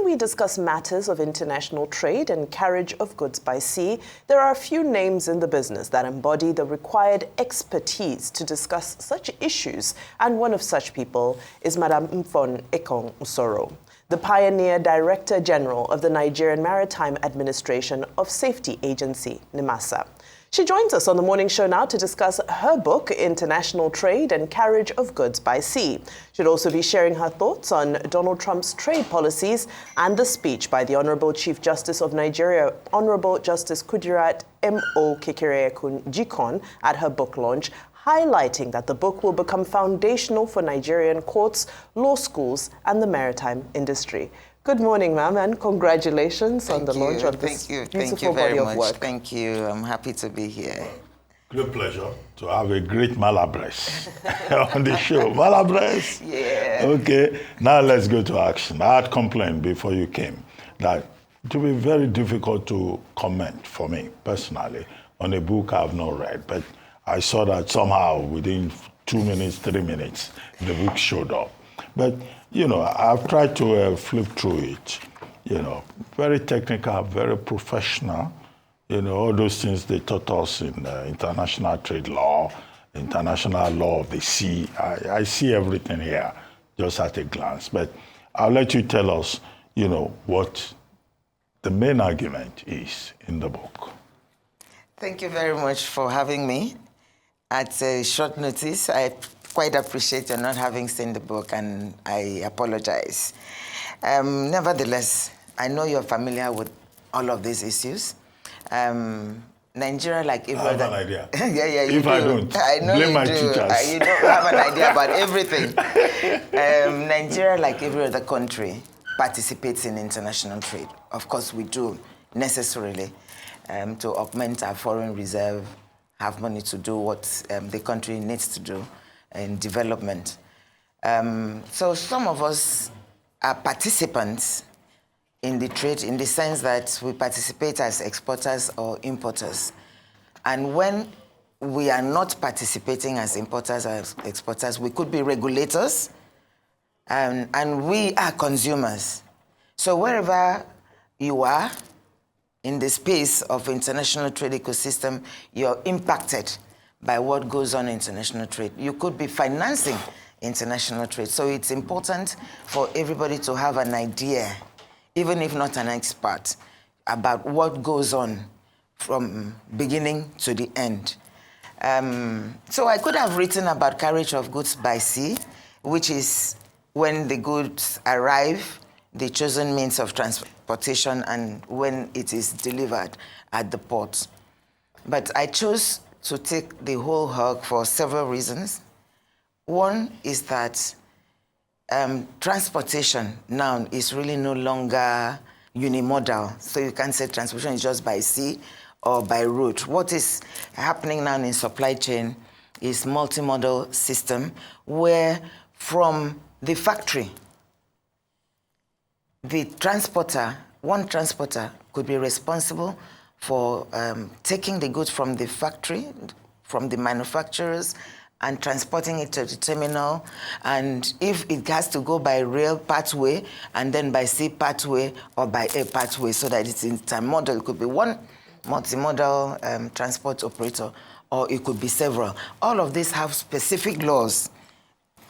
we discuss matters of international trade and carriage of goods by sea, there are a few names in the business that embody the required expertise to discuss such issues, and one of such people is Madam Mfon Ekong Usoro, the pioneer Director General of the Nigerian Maritime Administration of Safety Agency, NIMASA. She joins us on the morning show now to discuss her book, International Trade and Carriage of Goods by Sea. She'll also be sharing her thoughts on Donald Trump's trade policies and the speech by the Honorable Chief Justice of Nigeria, Honorable Justice Kudirat M.O. Kekereekun-Jikon, at her book launch, highlighting that the book will become foundational for Nigerian courts, law schools, and the maritime industry. Good morning, ma'am, and congratulations on the launch of this beautiful body of work. Thank you. I'm happy to be here. Great pleasure to have a great Malabres on the show. Malabres? Yeah. Okay, now let's go to action. I had complained before you came that it will be very difficult to comment for me personally on a book I have not read, but I saw that somehow within 2 minutes, 3 minutes, the book showed up. But, you know, I've tried to flip through it, you know, very technical, very professional, you know, all those things they taught us in international trade law, international law of the sea. I see everything here just at a glance. But I'll let you tell us, you know, what the main argument is in the book. Thank you very much for having me at a short notice. I quite appreciate your not having seen the book, and I apologize. Nevertheless, I know you're familiar with all of these issues. Nigeria, like every other... I have an idea. Yeah, you if do. I don't, I know blame you my do. teachers. You don't have an idea about everything. Nigeria, like every other country, participates in international trade. Of course, we do, necessarily, to augment our foreign reserve, have money to do what the country needs to do in development. So some of us are participants in the trade in the sense that we participate as exporters or importers. And when we are not participating as importers or exporters, we could be regulators, and we are consumers. So wherever you are in the space of international trade ecosystem, you're impacted by what goes on in international trade. You could be financing international trade. So it's important for everybody to have an idea, even if not an expert, about what goes on from beginning to the end. So I could have written about carriage of goods by sea, which is when the goods arrive, the chosen means of transportation, and when it is delivered at the port. But I chose to take the whole hog for several reasons. One is that transportation now is really no longer unimodal. So you can't say transportation is just by sea or by road. What is happening now in supply chain is multimodal system, where from the factory, the transporter, one transporter could be responsible for taking the goods from the factory, from the manufacturers, and transporting it to the terminal. And if it has to go by rail pathway, and then by sea pathway, or by air pathway, so that it's intermodal, it could be one multimodal transport operator, or it could be several. All of these have specific laws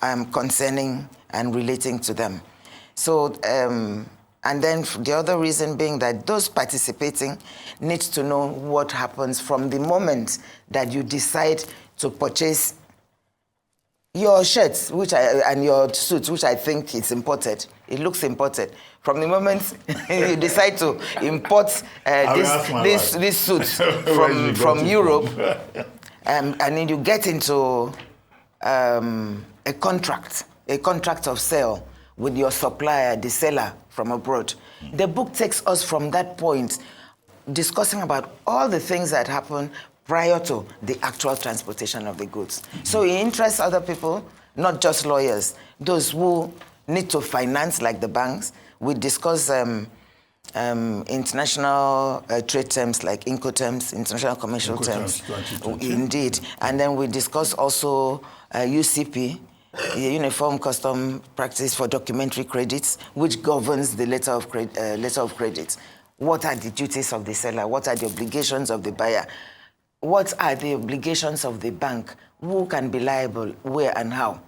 concerning and relating to them. So, and then the other reason being that those participating need to know what happens from the moment that you decide to purchase your shirts, and your suits, which I think is imported. It looks imported. From the moment you decide to import this suit from Europe, and then you get into a contract of sale with your supplier, the seller from abroad. The book takes us from that point, discussing about all the things that happen prior to the actual transportation of the goods. So it interests other people, not just lawyers, those who need to finance, like the banks. We discuss international trade terms like Incoterms, international commercial terms. Indeed. And then we discuss also UCP, a uniform custom practice for documentary credits, which governs the letter of credit. What are the duties of the seller? What are the obligations of the buyer? What are the obligations of the bank? Who can be liable, where and how?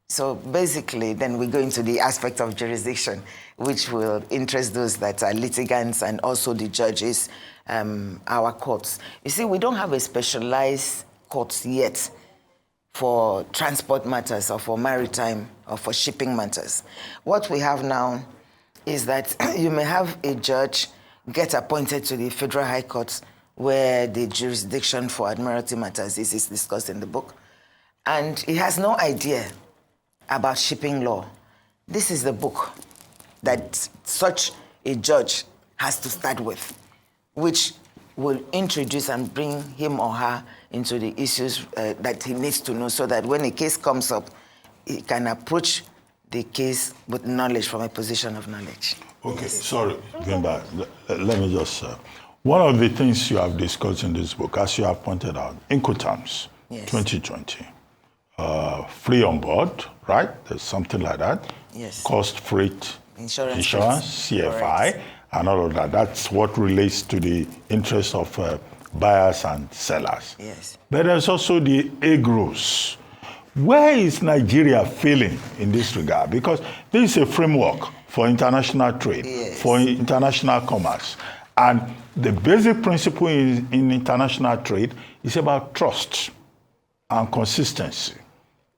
So basically, then we go into the aspect of jurisdiction, which will interest those that are litigants and also the judges, our courts. You see, we don't have a specialized court yet for transport matters or for maritime or for shipping matters. What we have now is that you may have a judge get appointed to the Federal High Court where the jurisdiction for admiralty matters is discussed in the book, and he has no idea about shipping law. This is the book that such a judge has to start with, which will introduce and bring him or her into the issues that he needs to know, so that when a case comes up, he can approach the case with knowledge, from a position of knowledge. Okay, sorry, going back. Let me just... one of the things you have discussed in this book, as you have pointed out, Incoterms, yes. 2020, free on board, right? There's something like that. Yes. Cost, freight, insurance, CFI, correct. And all of that. That's what relates to the interest of buyers and sellers. Yes. But there's also the egg rules. Where is Nigeria failing in this regard? Because this is a framework for international trade, yes. for international commerce. And the basic principle in international trade is about trust and consistency.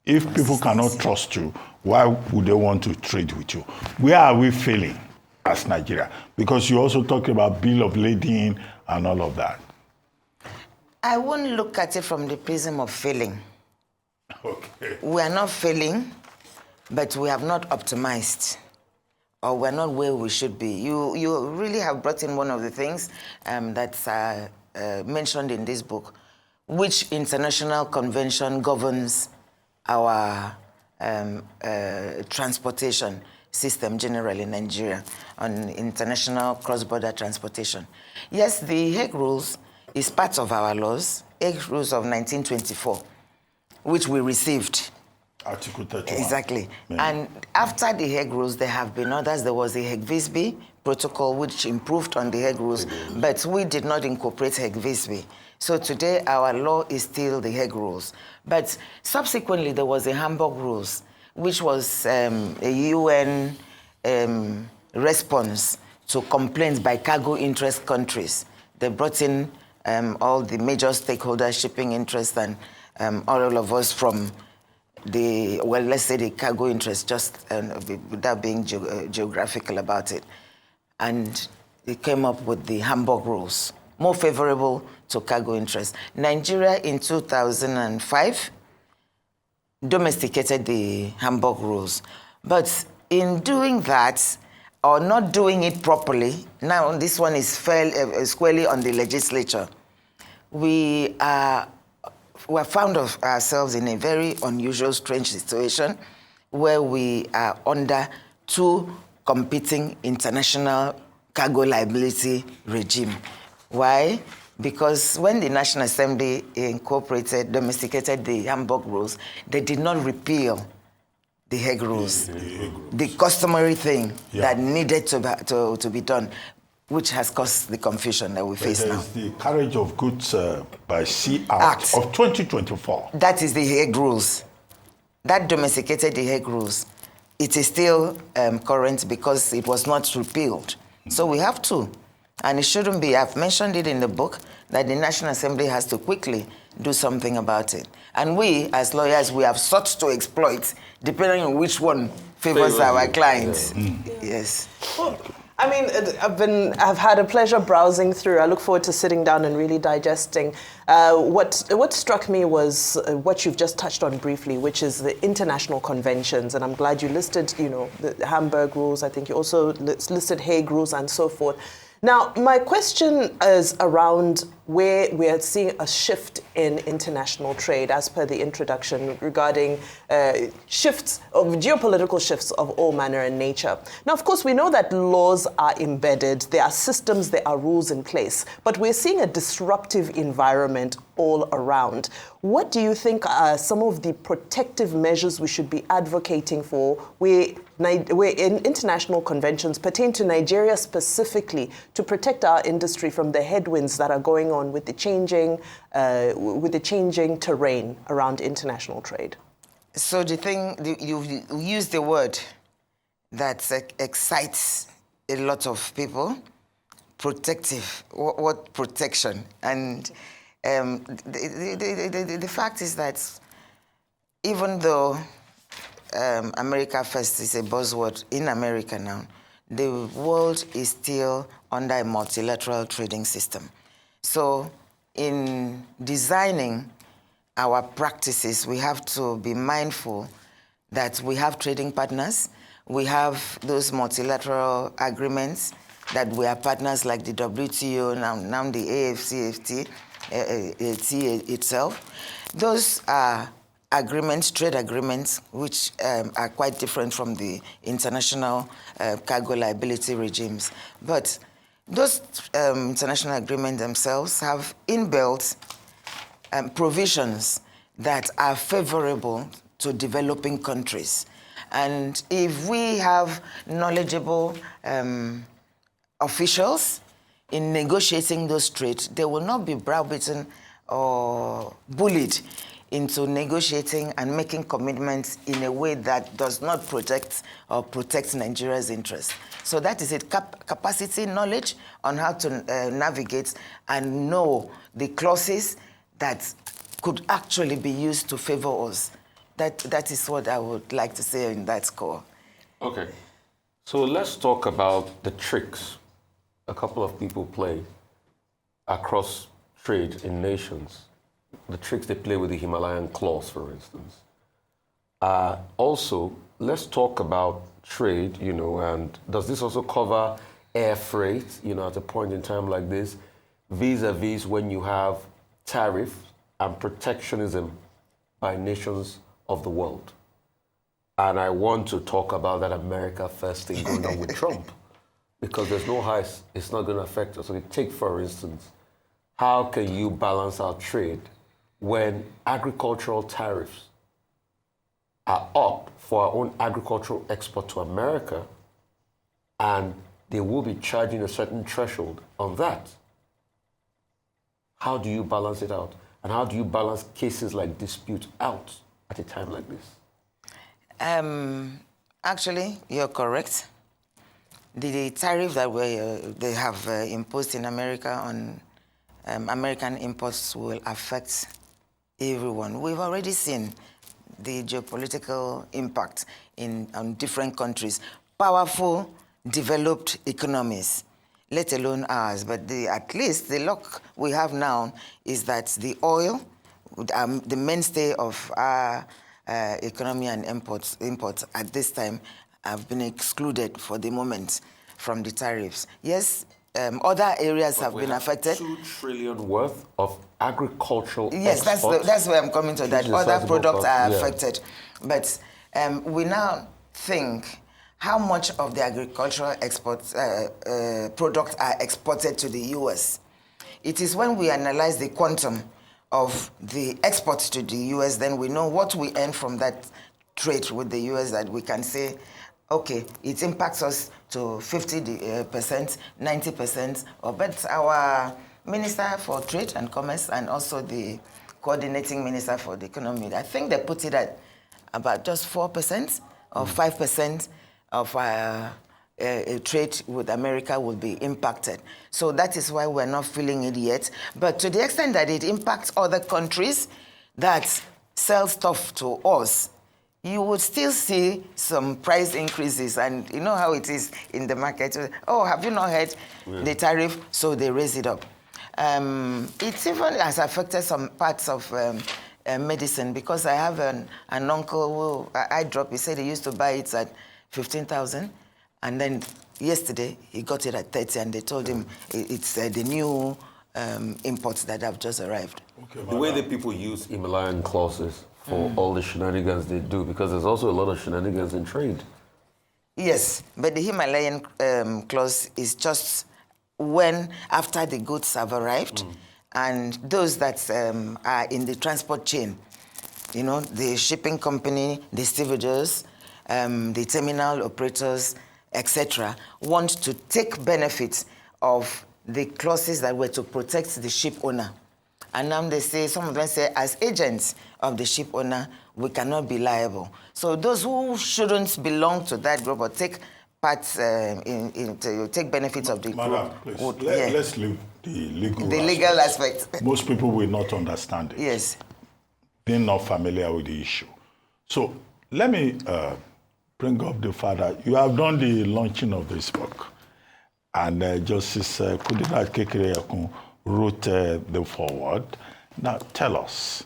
If people cannot trust you, why would they want to trade with you? Where are we failing as Nigeria? Because you also talk about bill of lading and all of that. I won't look at it from the prism of failing. Okay. We are not failing, but we have not optimized, or we're not where we should be. You really have brought in one of the things that's mentioned in this book. Which international convention governs our transportation system generally in Nigeria on international cross-border transportation? Yes, the Hague Rules is part of our laws, Hague Rules of 1924, which we received. Article 31. Exactly. Yeah. And after the Hague Rules, there have been others. There was the Hague-Visby Protocol, which improved on the Hague Rules, but we did not incorporate Hague-Visby. So today, our law is still the Hague Rules. But subsequently, there was the Hamburg Rules, which was a UN response to complaints by cargo interest countries. They brought in all the major stakeholders, shipping interest, and all of us from the, well, let's say the cargo interest, just without being geographical about it. And they came up with the Hamburg Rules, more favorable to cargo interest. Nigeria in 2005 domesticated the Hamburg Rules. But in doing that, or not doing it properly, now this one is squarely on the legislature, we found ourselves in a very unusual, strange situation where we are under two competing international cargo liability regime. Why? Because when the National Assembly domesticated the Hamburg Rules, they did not repeal the Hague Rules, the customary thing that needed to be done, which has caused the confusion that we face now. The Carriage of Goods by Sea Act of 2024. That is the Hague Rules. That domesticated the Hague Rules. It is still current because it was not repealed. So we have to. And it shouldn't be. I've mentioned it in the book that the National Assembly has to quickly do something about it. And we, as lawyers, we have sought to exploit, depending on which one favors our clients. Yeah. Yes. Well, I mean, I've had a pleasure browsing through. I look forward to sitting down and really digesting. What struck me was what you've just touched on briefly, which is the international conventions. And I'm glad you listed, the Hamburg Rules. I think you also listed Hague Rules and so forth. Now, my question is around where we are seeing a shift in international trade, as per the introduction, regarding shifts of geopolitical shifts of all manner and nature. Now, of course, we know that laws are embedded, there are systems, there are rules in place, but we're seeing a disruptive environment all around. What do you think are some of the protective measures we should be advocating for where in international conventions pertain to Nigeria specifically to protect our industry from the headwinds that are going on with the changing terrain around international trade? So the thing, you used the word that excites a lot of people, protective. What protection? And the fact is that even though America First is a buzzword in America now, the world is still under a multilateral trading system. So in designing our practices, we have to be mindful that we have trading partners, we have those multilateral agreements, that we are partners like the WTO, now the AFCFTA itself. Those are agreements, trade agreements, which are quite different from the international cargo liability regimes. But those international agreements themselves have inbuilt provisions that are favorable to developing countries. And if we have knowledgeable officials in negotiating those trades, they will not be browbeaten or bullied into negotiating and making commitments in a way that does not protect Nigeria's interests. So that is it, capacity, knowledge on how to navigate and know the clauses that could actually be used to favor us. That is what I would like to say in that score. Okay, so let's talk about the tricks a couple of people play across trade in nations. The tricks they play with the Himalayan clause, for instance. Also, let's talk about trade, and does this also cover air freight, at a point in time like this, vis-a-vis when you have tariff and protectionism by nations of the world? And I want to talk about that America First thing going on with Trump, because there's no heist. It's not going to affect us. Okay, take, for instance, how can you balance our trade when agricultural tariffs are up for our own agricultural export to America, and they will be charging a certain threshold on that? How do you balance it out? And how do you balance cases like dispute out at a time like this? Actually, you're correct. The tariff that they have imposed in America on American imports will affect everyone. We've already seen the geopolitical impact on different countries, powerful, developed economies, let alone ours. But at least the luck we have now is that the oil, the mainstay of our economy and imports at this time, have been excluded for the moment from the tariffs. Yes, other areas have been affected. $2 trillion worth of agricultural exports. Yes, that's where I'm coming to, that other products are affected. But we now think how much of the agricultural exports products are exported to the U.S. It is when we analyze the quantum of the exports to the U.S., then we know what we earn from that trade with the U.S., that we can say, okay, it impacts us to 50%, 90%. But our Minister for Trade and Commerce and also the coordinating Minister for the Economy, I think they put it at about just 4% or 5% of our trade with America will be impacted. So that is why we're not feeling it yet. But to the extent that it impacts other countries that sell stuff to us, you would still see some price increases. And you know how it is in the market. Oh, have you not heard the tariff? So they raise it up. It even has affected some parts of medicine, because I have an uncle who eye drop. He said he used to buy it at 15,000. And then yesterday, he got it at 30, and they told him it's the new imports that have just arrived. Okay, The way that people use Himalayan clauses for all the shenanigans they do, because there's also a lot of shenanigans in trade. Yes, but the Himalayan clause is just when, after the goods have arrived, and those that are in the transport chain, you know, the shipping company, the stevedores, the terminal operators, etc., want to take benefits of the clauses that were to protect the ship owner. And now they say, some of them say, as agents of the ship owner, we cannot be liable. So those who shouldn't belong to that group or take part to take benefits of the Madam, group. please, let's leave the legal The legal aspect. Most people will not understand it. Yes. They're not familiar with the issue. So let me bring up the fact that you have done the launching of this book. And Justice Kudirat Kekere wrote the foreword. Now tell us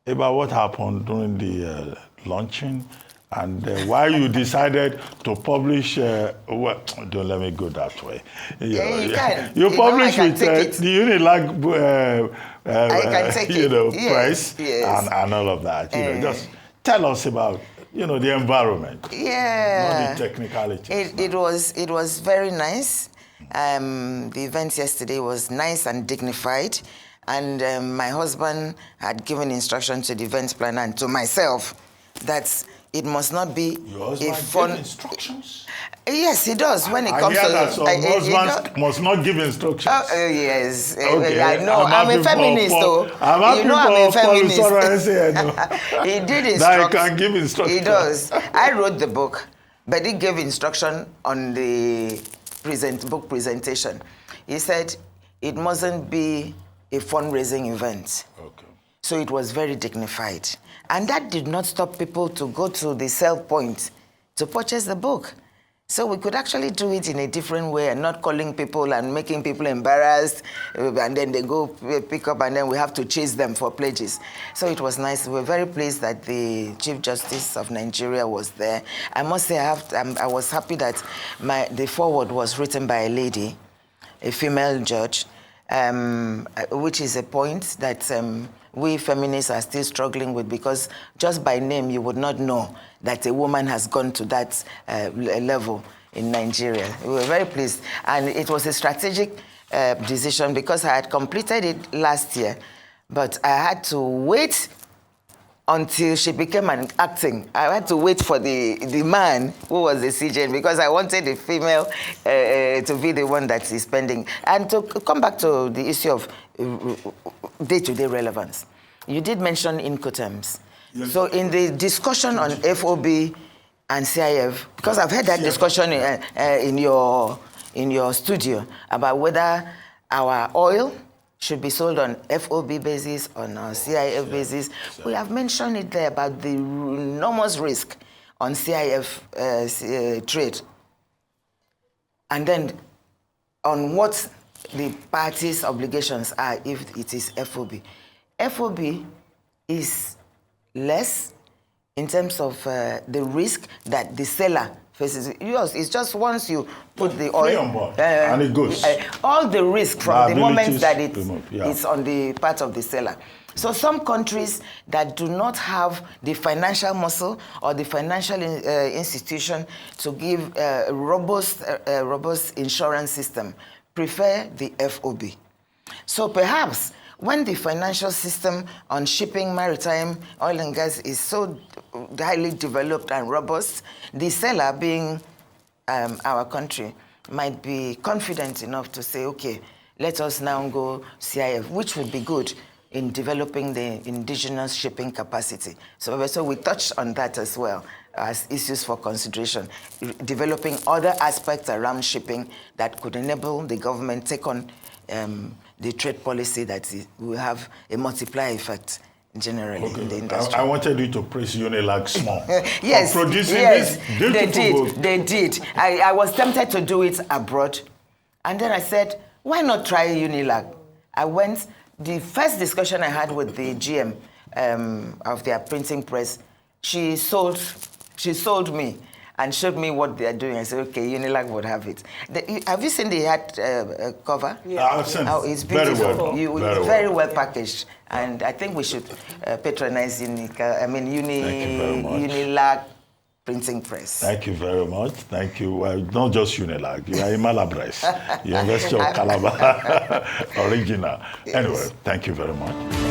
about what happened during the launching and why you decided to publish, well, don't let me go that way. You can. You published with the Unilag price and all of that. You know, just tell us about, you know, the environment. Yeah. Not the technicalities. It was very nice. The event yesterday was nice and dignified. And my husband had given instruction to the event planner and to myself that it must not be Your husband a fun... gave instructions? Yes, he does. When it comes hear to... that some husbands must not give instructions. Oh, yes. Okay. I know. I'm a feminist, though. You know I'm a feminist. He did instruct. That he can give instructions. He does. I wrote the book, but he gave instruction on the book presentation. He said it mustn't be a fundraising event. Okay. So it was very dignified. And that did not stop people to go to the sell point to purchase the book. So we could actually do it in a different way and not calling people and making people embarrassed, and then they go pick up and then we have to chase them for pledges. So it was nice. We were very pleased that the Chief Justice of Nigeria was there. I must say I was happy that the foreword was written by a lady, a female judge, which is a point that we feminists are still struggling with, because just by name you would not know that a woman has gone to that level in Nigeria. We were very pleased. And it was a strategic decision because I had completed it last year, but I had to wait until she became an acting. I had to wait for the man who was the CJ because I wanted the female to be the one that is pending. And to come back to the issue of day-to-day relevance, you did mention Incoterms. Yes. So in the discussion on FOB and CIF, because I've heard that discussion in your studio about whether our oil should be sold on FOB basis, on a CIF basis. We have mentioned it there about the enormous risk on CIF trade. And then on what the parties' obligations are if it is FOB. FOB is less in terms of the risk that the seller faces. Yours is just once you put the oil on board, and it goes. All the risk from the moment that it's on the part of the seller. So some countries that do not have the financial muscle or the financial institution to give a robust insurance system prefer the FOB. So perhaps when the financial system on shipping, maritime, oil and gas is so highly developed and robust, the seller, being our country, might be confident enough to say, okay, let us now go CIF, which would be good in developing the indigenous shipping capacity. So we touched on that as well as issues for consideration, developing other aspects around shipping that could enable the government take on the trade policy that will have a multiplier effect generally in the industry. I wanted you to praise Unilag small. Yes, for producing this beautiful book. They did. I was tempted to do it abroad. And then I said, why not try Unilag? I went, the first discussion I had with the GM of their printing press, she sold me. and showed me what they are doing. I said, okay, Unilag would have it. Have you seen the hard cover? Yeah. I've seen it's beautiful. Very well. It's very well packaged. And I think we should patronize Unilag Printing Press. Thank you very much. Thank you. Well, not just Unilag, you are Imalabres, University of Calabar, original. Yes. Anyway, thank you very much.